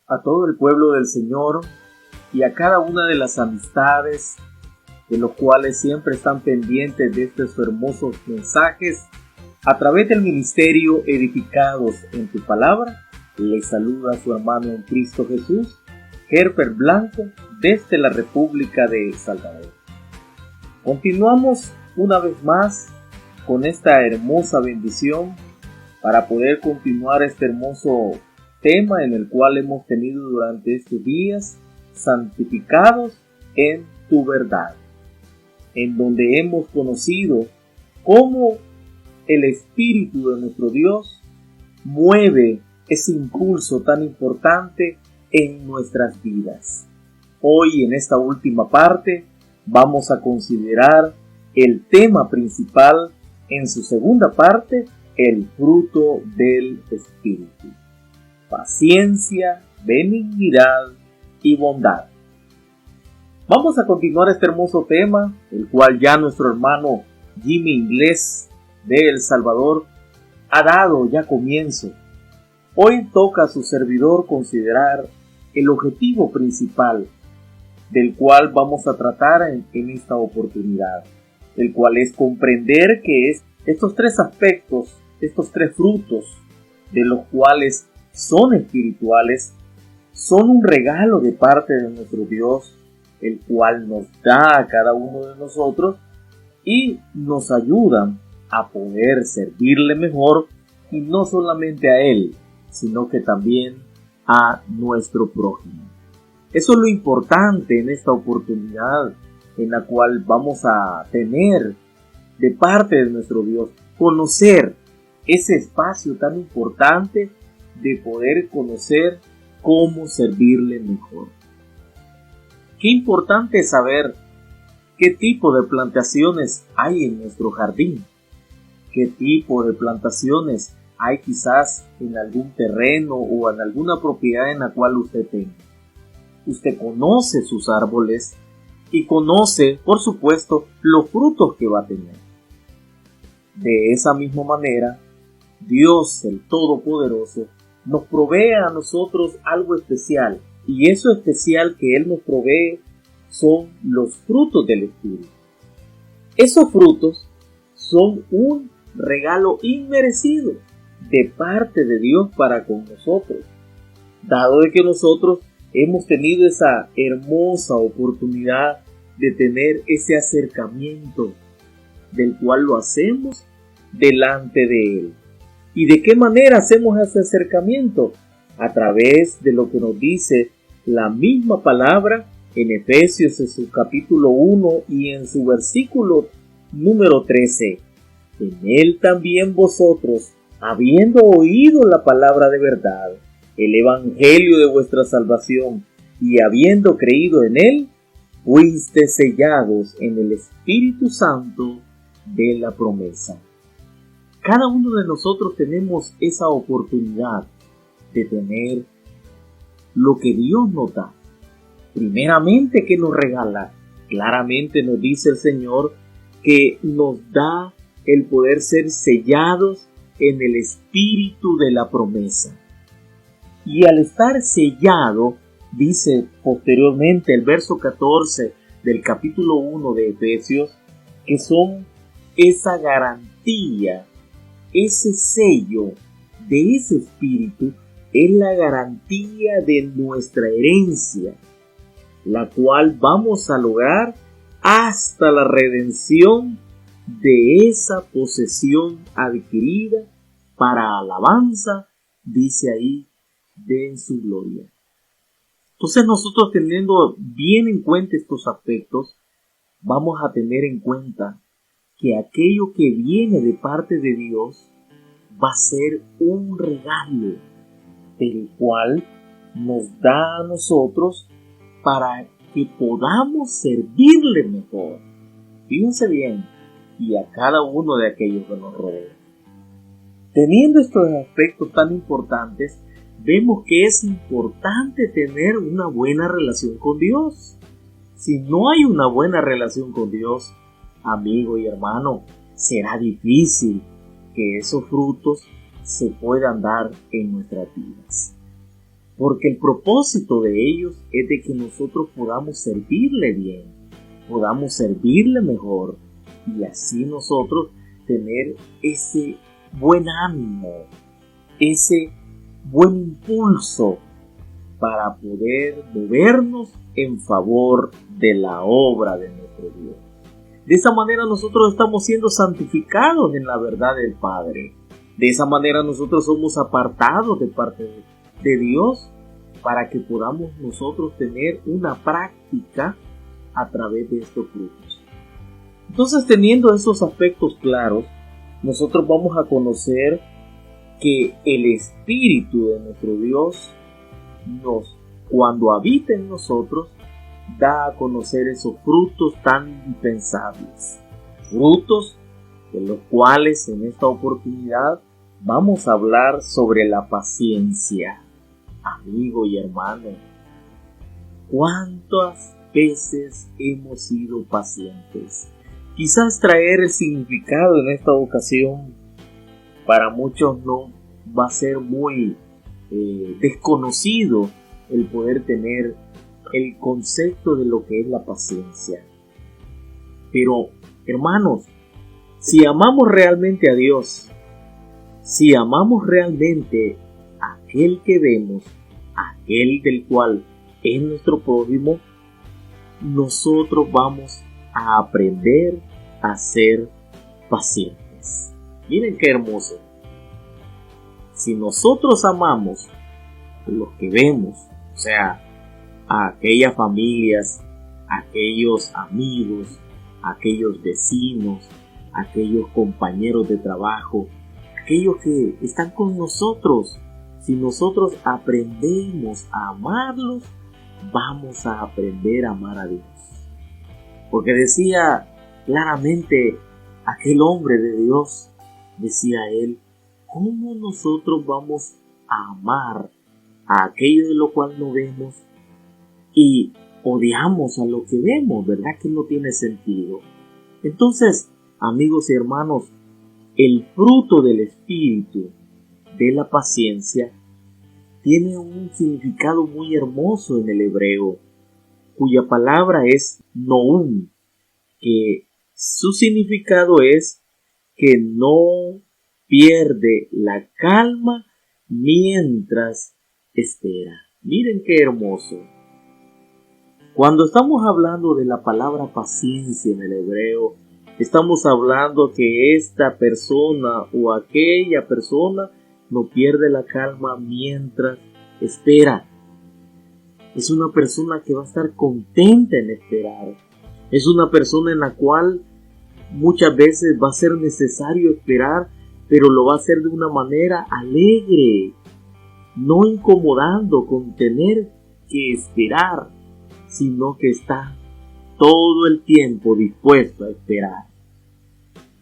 a todo el pueblo del Señor y a cada una de las amistades de los cuales siempre están pendientes de estos hermosos mensajes a través del ministerio Edificados en tu Palabra. Les saluda a su hermano en Cristo Jesús, Herbert Blanco, desde la República de El Salvador. Continuamos una vez más con esta hermosa bendición para poder continuar este hermoso tema en el cual hemos tenido durante estos días, santificados en tu verdad, en donde hemos conocido cómo el Espíritu de nuestro Dios mueve ese impulso tan importante en nuestras vidas. Hoy, en esta última parte, vamos a considerar el tema principal en su segunda parte, el fruto del Espíritu: paciencia, benignidad y bondad. Vamos a continuar este hermoso tema, el cual ya nuestro hermano Jimmy Inglés de El Salvador ha dado ya comienzo. Hoy toca a su servidor considerar el objetivo principal del cual vamos a tratar en esta oportunidad, el cual es comprender que estos tres aspectos, estos tres frutos, de los cuales son espirituales, son un regalo de parte de nuestro Dios, el cual nos da a cada uno de nosotros y nos ayudan a poder servirle mejor, y no solamente a Él, sino que también a nuestro prójimo. Eso es lo importante en esta oportunidad en la cual vamos a tener de parte de nuestro Dios, conocer ese espacio tan importante de poder conocer cómo servirle mejor. Qué importante es saber qué tipo de plantaciones hay en nuestro jardín, qué tipo de plantaciones hay quizás en algún terreno o en alguna propiedad en la cual usted tenga. Usted conoce sus árboles y conoce, por supuesto, los frutos que va a tener. De esa misma manera, Dios, el Todopoderoso, nos provee a nosotros algo especial, y eso especial que Él nos provee son los frutos del Espíritu. Esos frutos son un regalo inmerecido de parte de Dios para con nosotros, dado de que nosotros hemos tenido esa hermosa oportunidad de tener ese acercamiento, del cual lo hacemos delante de Él. ¿Y de qué manera hacemos ese acercamiento? A través de lo que nos dice la misma palabra en Efesios, en su capítulo 1 y en su versículo número 13. En Él también vosotros, habiendo oído la palabra de verdad, el evangelio de vuestra salvación, y habiendo creído en Él, fuiste sellados en el Espíritu Santo de la promesa. Cada uno de nosotros tenemos esa oportunidad de tener lo que Dios nos da. Primeramente, que nos regala. Claramente nos dice el Señor que nos da el poder ser sellados en el Espíritu de la promesa. Y al estar sellado, dice posteriormente el verso 14 del capítulo 1 de Efesios, que son esa garantía, ese sello de ese Espíritu, es la garantía de nuestra herencia, la cual vamos a lograr hasta la redención de esa posesión adquirida para alabanza, dice ahí, de su gloria. Entonces, nosotros, teniendo bien en cuenta estos aspectos, vamos a tener en cuenta que aquello que viene de parte de Dios va a ser un regalo, el cual nos da a nosotros para que podamos servirle mejor. Fíjense bien, y a cada uno de aquellos que nos rodean. Teniendo estos aspectos tan importantes, vemos que es importante tener una buena relación con Dios. Si no hay una buena relación con Dios, amigo y hermano, será difícil que esos frutos se puedan dar en nuestras vidas. porque el propósito de ellos es de que nosotros podamos servirle bien, podamos servirle mejor, y así nosotros tener ese buen ánimo, ese buen impulso para poder movernos en favor de la obra de nuestro Dios. De esa manera nosotros estamos siendo santificados en la verdad del Padre. De esa manera nosotros somos apartados de parte de Dios para que podamos nosotros tener una práctica a través de estos frutos. Entonces, teniendo esos aspectos claros, nosotros vamos a conocer que el Espíritu de nuestro Dios cuando habita en nosotros, da a conocer esos frutos tan indispensables. Frutos de los cuales en esta oportunidad vamos a hablar sobre la paciencia. Amigo y hermano, ¿cuántas veces hemos sido pacientes? Quizás traer el significado en esta ocasión para muchos no va a ser muy desconocido el poder tener el concepto de lo que es la paciencia. Pero, hermanos, si amamos realmente a Dios, si amamos realmente a aquel que vemos, a aquel del cual es nuestro prójimo, nosotros vamos a aprender a ser pacientes. Miren qué hermoso. Si nosotros amamos a los que vemos, o sea, a aquellas familias, a aquellos amigos, a aquellos vecinos, a aquellos compañeros de trabajo, aquellos que están con nosotros, si nosotros aprendemos a amarlos, vamos a aprender a amar a Dios. Porque decía claramente aquel hombre de Dios, decía él, ¿cómo nosotros vamos a amar a aquello de lo cual no vemos y odiamos a lo que vemos? ¿Verdad que no tiene sentido? Entonces, amigos y hermanos, el fruto del Espíritu de la paciencia tiene un significado muy hermoso en el hebreo, cuya palabra es noum, que su significado es que no pierde la calma mientras espera. Miren qué hermoso. Cuando estamos hablando de la palabra paciencia en el hebreo, estamos hablando que esta persona o aquella persona no pierde la calma mientras espera. Es una persona que va a estar contenta en esperar. Es una persona en la cual muchas veces va a ser necesario esperar, pero lo va a hacer de una manera alegre, no incomodando con tener que esperar, sino que está todo el tiempo dispuesto a esperar.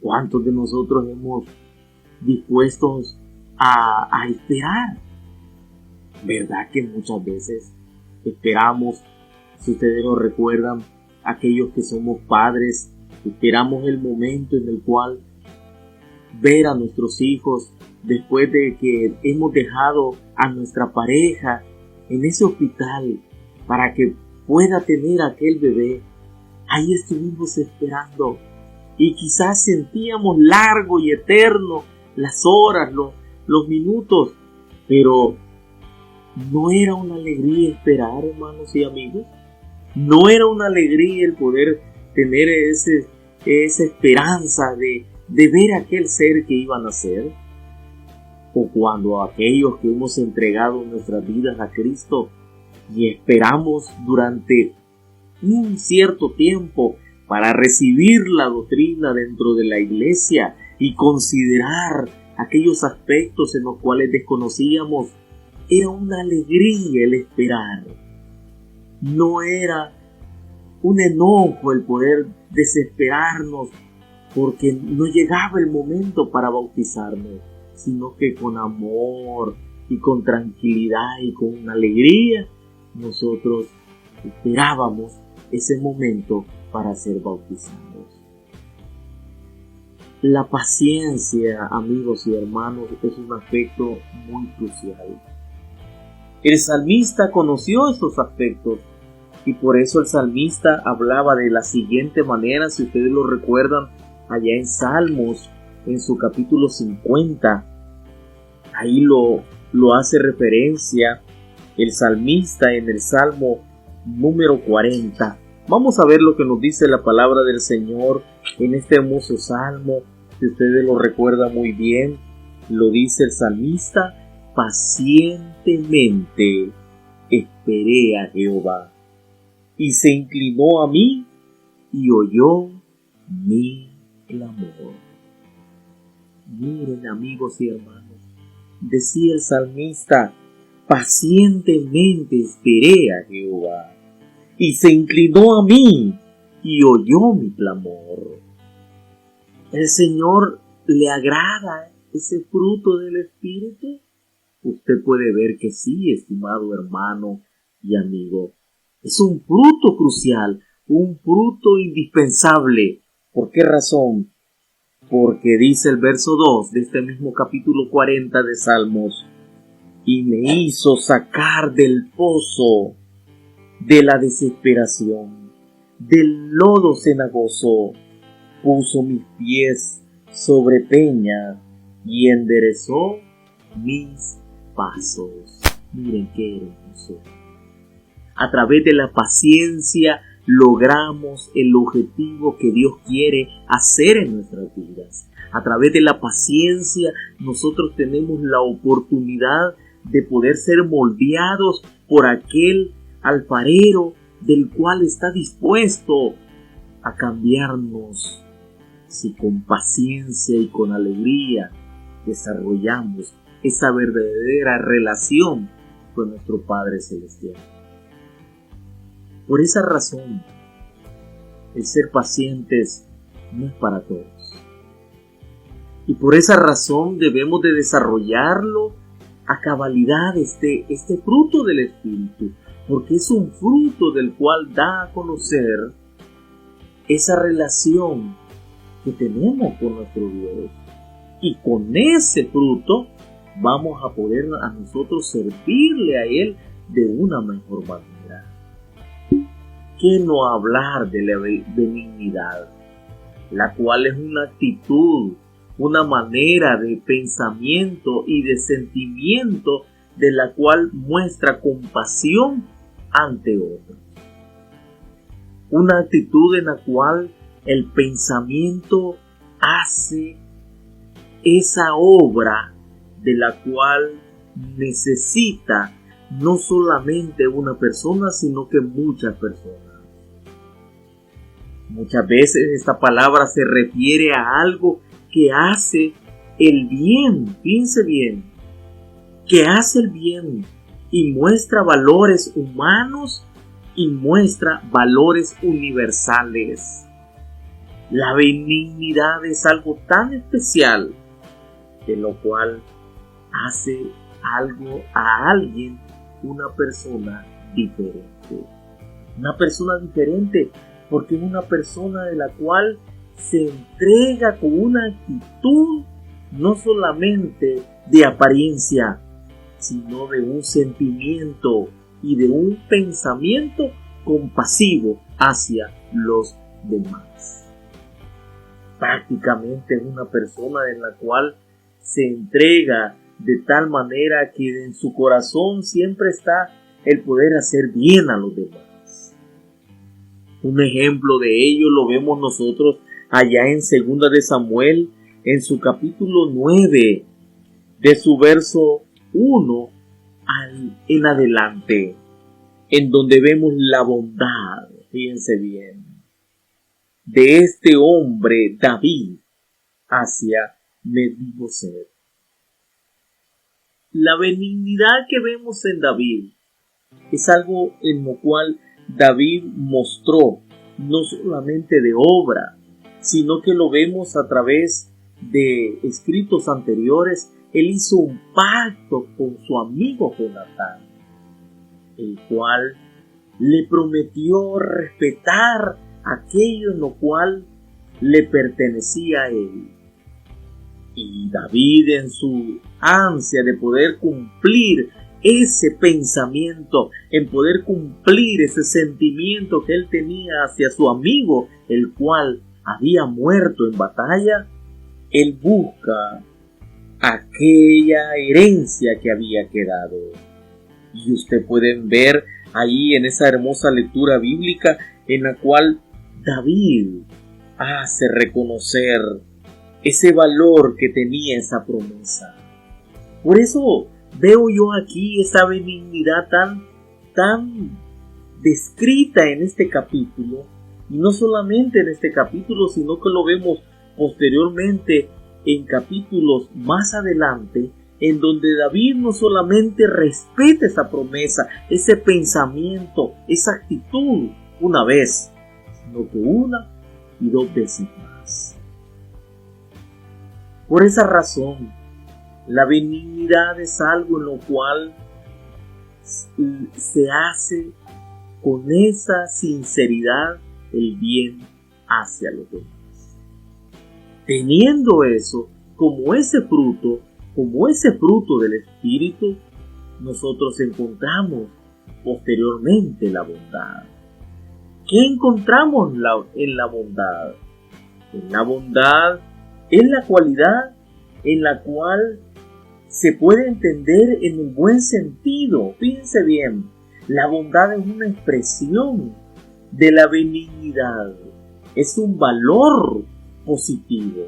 ¿Cuántos de nosotros hemos dispuestos a esperar? ¿Verdad que muchas veces esperamos? Si ustedes lo recuerdan, aquellos que somos padres, esperamos el momento en el cual ver a nuestros hijos después de que hemos dejado a nuestra pareja en ese hospital para que pueda tener aquel bebé. Ahí estuvimos esperando y quizás sentíamos largo y eterno las horas, los minutos, pero no era una alegría esperar, hermanos y amigos. No era una alegría el poder tener esa esperanza de ver a aquel ser que iba a nacer. O cuando aquellos que hemos entregado nuestras vidas a Cristo y esperamos durante un cierto tiempo para recibir la doctrina dentro de la iglesia y considerar aquellos aspectos en los cuales desconocíamos, era una alegría el esperar. No era un enojo el poder desesperarnos porque no llegaba el momento para bautizarnos, sino que con amor y con tranquilidad y con alegría nosotros esperábamos ese momento para ser bautizados. La paciencia, amigos y hermanos, es un aspecto muy crucial. El salmista conoció estos aspectos y por eso el salmista hablaba de la siguiente manera, si ustedes lo recuerdan, allá en Salmos, en su capítulo 50, ahí lo hace referencia el salmista en el Salmo número 40. Vamos a ver lo que nos dice la palabra del Señor en este hermoso salmo. Si ustedes lo recuerdan muy bien, lo dice el salmista: pacientemente esperé a Jehová, y se inclinó a mí y oyó mi clamor. Miren, amigos y hermanos, decía el salmista: pacientemente esperé a Jehová, y se inclinó a mí y oyó mi clamor. ¿El Señor le agrada ese fruto del Espíritu? Usted puede ver que sí, estimado hermano y amigo. Es un fruto crucial, un fruto indispensable. ¿Por qué razón? Porque dice el verso 2 de este mismo capítulo 40 de Salmos: y me hizo sacar del pozo de la desesperación, del lodo cenagoso, puso mis pies sobre peña y enderezó mis pasos. Miren qué hermoso. A través de la paciencia logramos el objetivo que Dios quiere hacer en nuestras vidas. A través de la paciencia nosotros tenemos la oportunidad de poder ser moldeados por aquel alfarero del cual está dispuesto a cambiarnos si con paciencia y con alegría desarrollamos esa verdadera relación con nuestro Padre Celestial. Por esa razón, el ser pacientes no es para todos. Y por esa razón debemos de desarrollarlo a cabalidad, este fruto del Espíritu, porque es un fruto del cual da a conocer esa relación que tenemos con nuestro Dios. Y con ese fruto vamos a poder a nosotros servirle a Él de una mejor manera. ¿Qué no hablar de la benignidad? La cual es una actitud, una manera de pensamiento y de sentimiento de la cual muestra compasión ante otros. Una actitud en la cual el pensamiento hace esa obra de la cual necesita no solamente una persona, sino que muchas personas. Muchas veces esta palabra se refiere a algo que hace el bien, piense bien, que hace el bien y muestra valores humanos y muestra valores universales. La benignidad es algo tan especial de lo cual hace algo a alguien una persona diferente. Una persona diferente porque es una persona de la cual se entrega con una actitud no solamente de apariencia, sino de un sentimiento y de un pensamiento compasivo hacia los demás. Prácticamente es una persona en la cual se entrega de tal manera que en su corazón siempre está el poder hacer bien a los demás. Un ejemplo de ello lo vemos nosotros allá en 2 de Samuel, en su capítulo 9, de su verso 1 en adelante, en donde vemos la bondad, fíjense bien, de este hombre David hacia Mefiboset. La benignidad que vemos en David es algo en lo cual David mostró no solamente de obra, sino que lo vemos a través de escritos anteriores. Él hizo un pacto con su amigo Jonatán, el cual le prometió respetar aquello en lo cual le pertenecía a él. Y David, en su ansia de poder cumplir ese pensamiento, en poder cumplir ese sentimiento que él tenía hacia su amigo, el cual había muerto en batalla, él busca aquella herencia que había quedado. Y ustedes pueden ver ahí en esa hermosa lectura bíblica en la cual David hace reconocer ese valor que tenía esa promesa. Por eso veo yo aquí esa benignidad tan descrita en este capítulo, y no solamente en este capítulo, sino que lo vemos posteriormente en capítulos más adelante, en donde David no solamente respeta esa promesa, ese pensamiento, esa actitud una vez, sino que una y dos veces más. Por esa razón, la benignidad es algo en lo cual se hace con esa sinceridad el bien hacia los demás. Teniendo eso como ese fruto del Espíritu, nosotros encontramos posteriormente la bondad. ¿Qué encontramos en la bondad? En la bondad es la cualidad en la cual se puede entender en un buen sentido. Fíjense bien, la bondad es una expresión de la benignidad, es un valor positivo.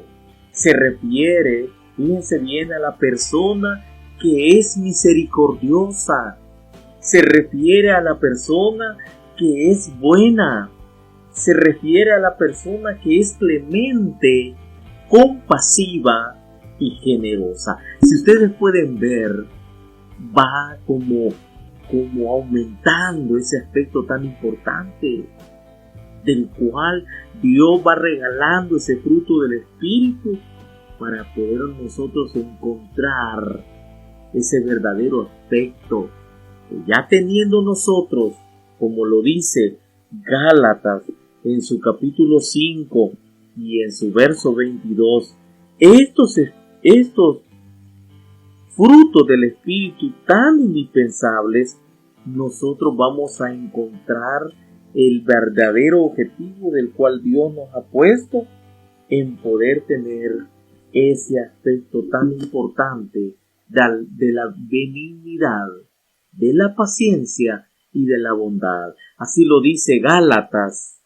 Se refiere, fíjense bien, a la persona que es misericordiosa, se refiere a la persona que es buena, se refiere a la persona que es clemente, compasiva y generosa. Si ustedes pueden ver, va como aumentando ese aspecto tan importante, del cual Dios va regalando ese fruto del Espíritu para poder nosotros encontrar ese verdadero aspecto que ya teniendo nosotros, como lo dice Gálatas en su capítulo 5 y en su verso 22, estos frutos del Espíritu tan indispensables, nosotros vamos a encontrar el verdadero objetivo del cual Dios nos ha puesto en poder tener ese aspecto tan importante de la benignidad, de la paciencia y de la bondad. Así lo dice Gálatas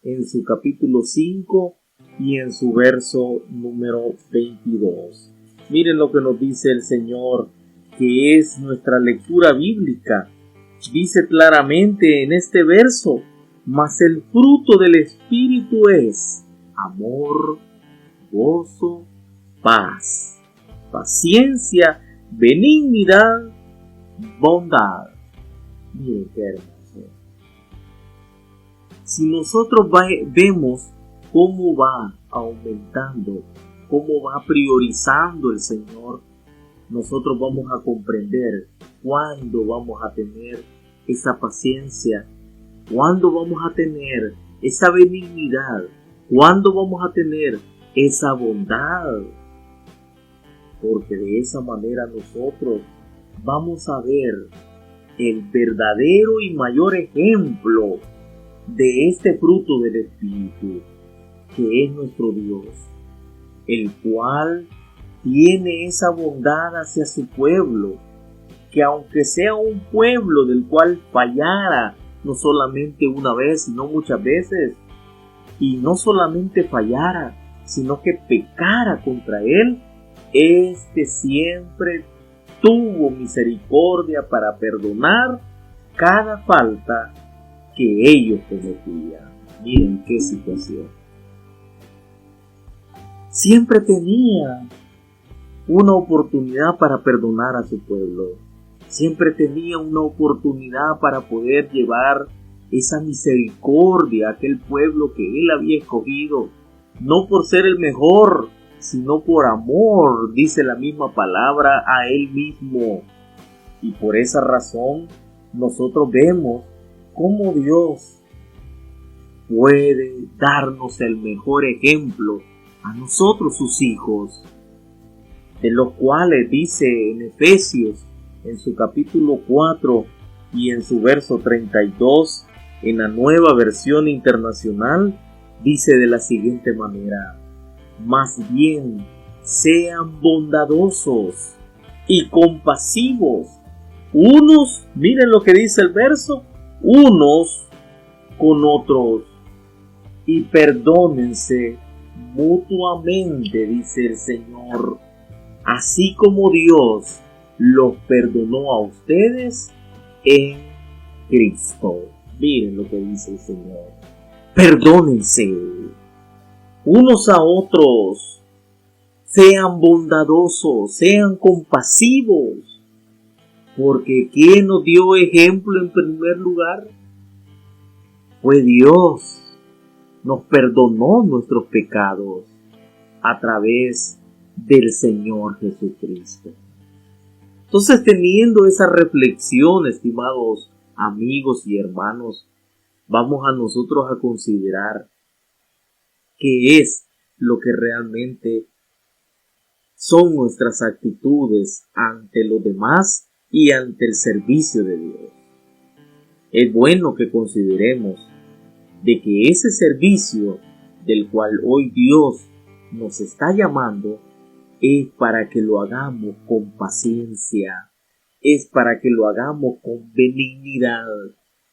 en su capítulo 5 y en su verso número 22. Miren lo que nos dice el Señor, que es nuestra lectura bíblica. Dice claramente en este verso: mas el fruto del Espíritu es amor, gozo, paz, paciencia, benignidad, bondad. Miren qué hermoso. Si nosotros vemos cómo va aumentando, cómo va priorizando el Señor, nosotros vamos a comprender cuándo vamos a tener esa paciencia, cuándo vamos a tener esa benignidad, cuándo vamos a tener esa bondad. Porque de esa manera nosotros vamos a ver el verdadero y mayor ejemplo de este fruto del Espíritu, que es nuestro Dios, el cual tiene esa bondad hacia su pueblo, que aunque sea un pueblo del cual fallara no solamente una vez, sino muchas veces, y no solamente fallara, sino que pecara contra él, este siempre tuvo misericordia para perdonar cada falta que ellos cometían. Miren qué situación. Siempre tenía una oportunidad para perdonar a su pueblo. Siempre tenía una oportunidad para poder llevar esa misericordia a aquel pueblo que él había escogido, no por ser el mejor, sino por amor, dice la misma palabra, a él mismo. Y por esa razón nosotros vemos cómo Dios puede darnos el mejor ejemplo a nosotros, sus hijos, de los cuales dice en Efesios en su capítulo 4 y en su verso 32, en la Nueva Versión Internacional, dice de la siguiente manera: más bien sean bondadosos y compasivos unos, miren lo que dice el verso, unos con otros, y perdónense mutuamente, dice el Señor, así como Dios los perdonó a ustedes en Cristo. Miren lo que dice el Señor. Perdónense unos a otros, sean bondadosos, sean compasivos, porque ¿quién nos dio ejemplo en primer lugar? Fue Dios. Nos perdonó nuestros pecados a través del Señor Jesucristo. Entonces, teniendo esa reflexión, estimados amigos y hermanos, vamos a nosotros a considerar qué es lo que realmente son nuestras actitudes ante los demás y ante el servicio de Dios. Es bueno que consideremos de que ese servicio del cual hoy Dios nos está llamando es para que lo hagamos con paciencia, es para que lo hagamos con benignidad,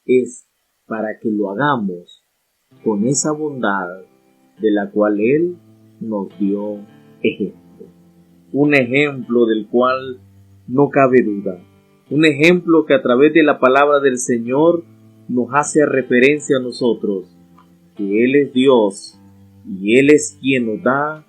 es para que lo hagamos con esa bondad de la cual Él nos dio ejemplo. Un ejemplo del cual no cabe duda. Un ejemplo que a través de la palabra del Señor nos hace referencia a nosotros, que Él es Dios y Él es quien nos da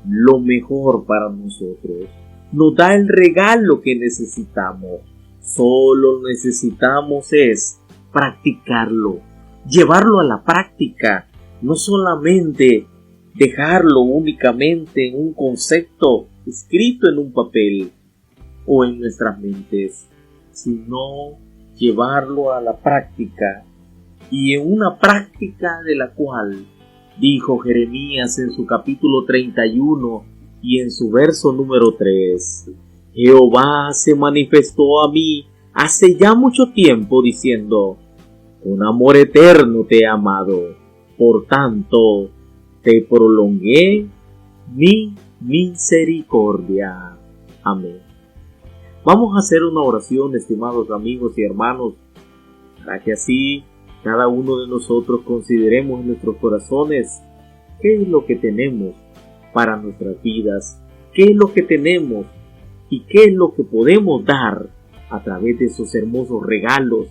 lo mejor para nosotros. Nos da el regalo que necesitamos. Solo necesitamos es practicarlo, llevarlo a la práctica, no solamente dejarlo únicamente en un concepto escrito en un papel o en nuestras mentes, sino llevarlo a la práctica, y en una práctica de la cual dijo Jeremías en su capítulo 31 y en su verso número 3: Jehová se manifestó a mí hace ya mucho tiempo diciendo: con amor eterno te he amado, por tanto te prolongué mi misericordia. Amén. Vamos a hacer una oración, estimados amigos y hermanos, para que así cada uno de nosotros consideremos en nuestros corazones qué es lo que tenemos para nuestras vidas, qué es lo que tenemos y qué es lo que podemos dar a través de esos hermosos regalos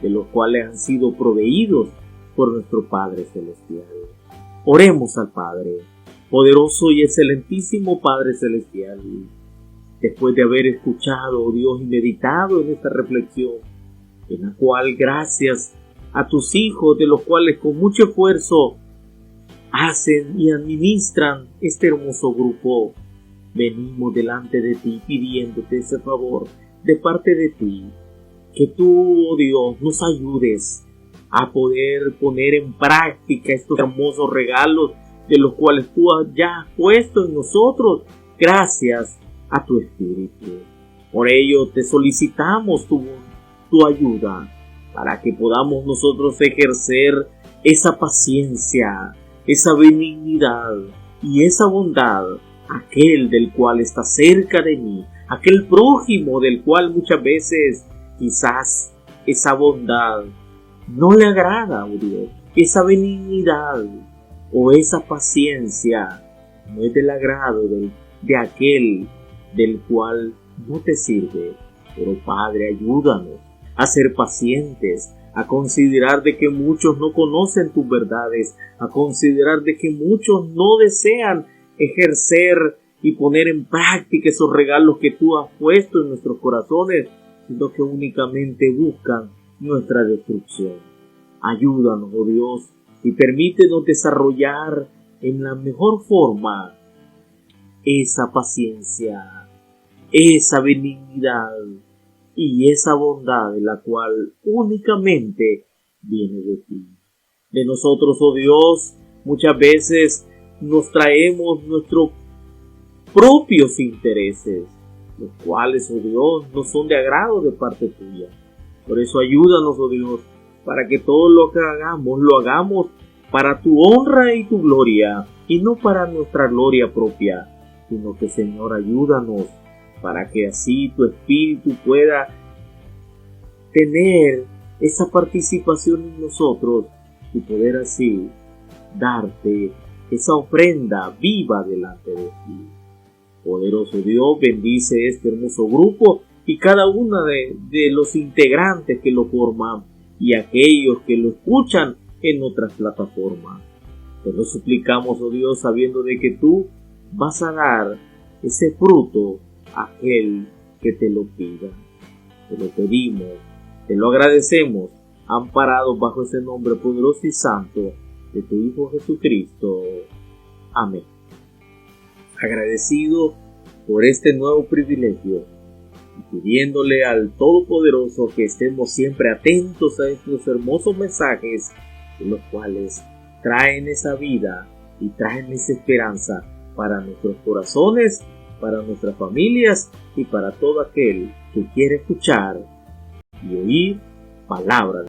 de los cuales han sido proveídos por nuestro Padre Celestial. Oremos al Padre, poderoso y excelentísimo Padre Celestial. Después de haber escuchado, oh Dios, y meditado en esta reflexión, en la cual gracias a tus hijos, de los cuales con mucho esfuerzo hacen y administran este hermoso grupo, venimos delante de ti pidiéndote ese favor de parte de ti, que tú, oh Dios, nos ayudes a poder poner en práctica estos hermosos regalos de los cuales tú ya has puesto en nosotros gracias a tu Espíritu. Por ello te solicitamos tu ayuda para que podamos nosotros ejercer esa paciencia, esa benignidad y esa bondad, aquel del cual está cerca de mí, aquel prójimo del cual muchas veces quizás esa bondad no le agrada, oh Dios, esa benignidad o esa paciencia no es del agrado de aquel del cual no te sirve. Pero Padre, ayúdanos a ser pacientes, a considerar de que muchos no conocen tus verdades, a considerar de que muchos no desean ejercer y poner en práctica esos regalos que tú has puesto en nuestros corazones, sino que únicamente buscan nuestra destrucción. Ayúdanos, oh Dios, y permítenos desarrollar en la mejor forma esa paciencia, esa benignidad y esa bondad de la cual únicamente viene de ti. De nosotros, oh Dios, muchas veces nos traemos nuestros propios intereses, los cuales, oh Dios, no son de agrado de parte tuya. Por eso ayúdanos, oh Dios, para que todo lo que hagamos, lo hagamos para tu honra y tu gloria, y no para nuestra gloria propia, sino que, Señor, ayúdanos para que así tu Espíritu pueda tener esa participación en nosotros y poder así darte esa ofrenda viva delante de ti. Poderoso Dios, bendice este hermoso grupo y cada uno de los integrantes que lo forman y aquellos que lo escuchan en otras plataformas. Te lo suplicamos, oh Dios, sabiendo de que tú vas a dar ese fruto a aquel que te lo pida. Te lo pedimos, te lo agradecemos, amparados bajo ese nombre poderoso y santo de tu Hijo Jesucristo. Amén. Agradecido por este nuevo privilegio y pidiéndole al Todopoderoso que estemos siempre atentos a estos hermosos mensajes, los cuales traen esa vida y traen esa esperanza para nuestros corazones, para nuestras familias y para todo aquel que quiere escuchar y oír palabra.